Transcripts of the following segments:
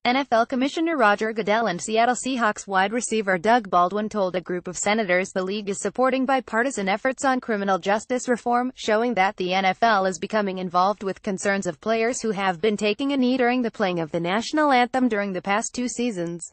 NFL Commissioner Roger Goodell and Seattle Seahawks wide receiver Doug Baldwin told a group of senators the league is supporting bipartisan efforts on criminal justice reform, showing that the NFL is becoming involved with concerns of players who have been taking a knee during the playing of the national anthem during the past 2 seasons.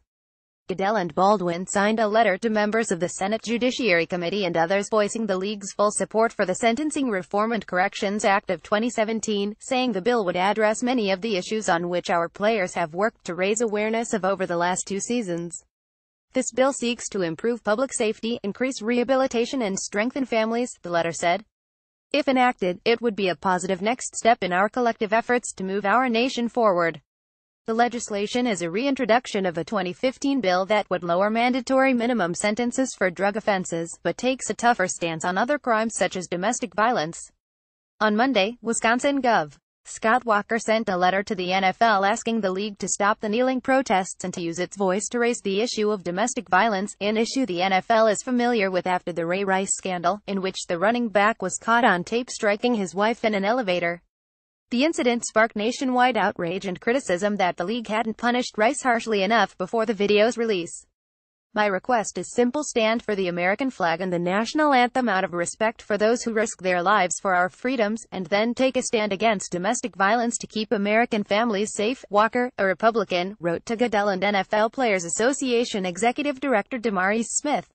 Goodell and Baldwin signed a letter to members of the Senate Judiciary Committee and others voicing the league's full support for the Sentencing Reform and Corrections Act of 2017, saying the bill would address many of the issues on which our players have worked to raise awareness of over the last 2 seasons. This bill seeks to improve public safety, increase rehabilitation and strengthen families, the letter said. If enacted, it would be a positive next step in our collective efforts to move our nation forward. The legislation is a reintroduction of a 2015 bill that would lower mandatory minimum sentences for drug offenses, but takes a tougher stance on other crimes such as domestic violence. On Monday, Wisconsin Gov. Scott Walker sent a letter to the NFL asking the league to stop the kneeling protests and to use its voice to raise the issue of domestic violence, an issue the NFL is familiar with after the Ray Rice scandal, in which the running back was caught on tape striking his wife in an elevator. The incident sparked nationwide outrage and criticism that the league hadn't punished Rice harshly enough before the video's release. My request is simple: stand for the American flag and the national anthem out of respect for those who risk their lives for our freedoms, and then take a stand against domestic violence to keep American families safe, Walker, a Republican, wrote to Goodell and NFL Players Association Executive Director DeMaurice Smith.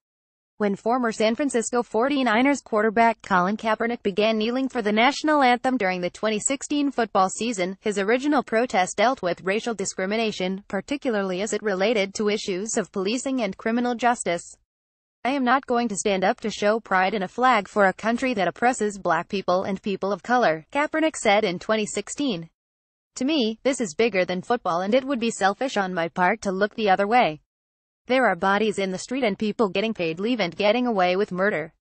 When former San Francisco 49ers quarterback Colin Kaepernick began kneeling for the national anthem during the 2016 football season, his original protest dealt with racial discrimination, particularly as it related to issues of policing and criminal justice. I am not going to stand up to show pride in a flag for a country that oppresses black people and people of color, Kaepernick said in 2016. To me, this is bigger than football and it would be selfish on my part to look the other way. There are bodies in the street and people getting paid leave and getting away with murder.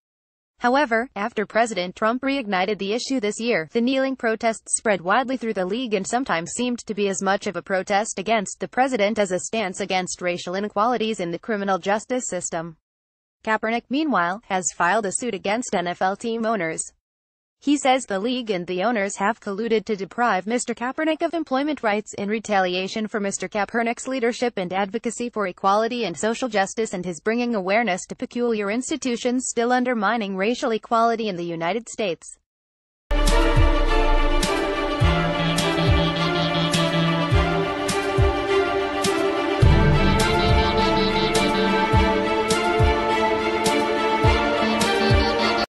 However, after President Trump reignited the issue this year, the kneeling protests spread widely through the league and sometimes seemed to be as much of a protest against the president as a stance against racial inequalities in the criminal justice system. Kaepernick, meanwhile, has filed a suit against NFL team owners. He says the league and the owners have colluded to deprive Mr. Kaepernick of employment rights in retaliation for Mr. Kaepernick's leadership and advocacy for equality and social justice and his bringing awareness to peculiar institutions still undermining racial equality in the United States.